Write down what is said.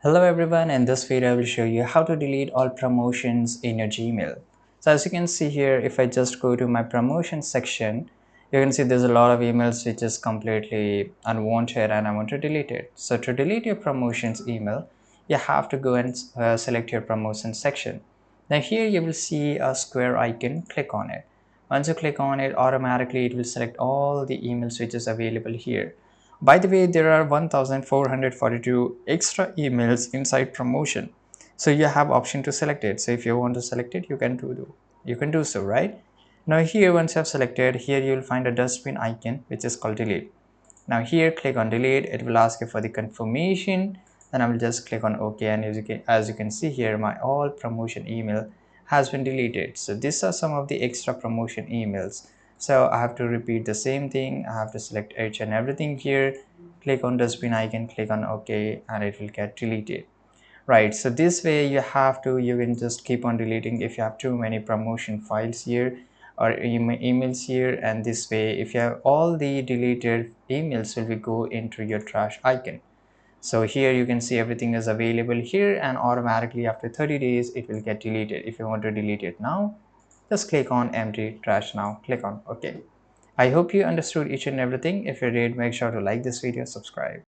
Hello everyone, in this video I will show you how to delete all promotions in your Gmail. So as you can see here, if I just go to my promotion section, you can see there's a lot of emails which is completely unwanted and I want to delete it. So to delete your promotions email, you have to go and select your promotion section. Now here you will see a square icon, click on it. Once you click on it, automatically it will select all the emails which is available here. By the way, there are 1442 extra emails inside promotion. So you have option to select it. So if you want to select it, you can do so, right? Now here, once you have selected, here you will find a dustbin icon which is called delete. Now here click on delete. It will ask you for the confirmation. Then I will just click on OK, and as you can see here, my all promotion email has been deleted. So these are some of the extra promotion emails. So I have to repeat the same thing. I have to select each and everything here, click on dustbin icon, click on OK, and it will get deleted. Right, so this way you can just keep on deleting if you have too many promotion files here or emails here, and this way if you have all the deleted emails will be go into your trash icon. So here you can see everything is available here, and automatically after 30 days it will get deleted. If you want to delete it now, just click on empty trash now, click on OK. I hope you understood each and everything. If you did, make sure to like this video, subscribe.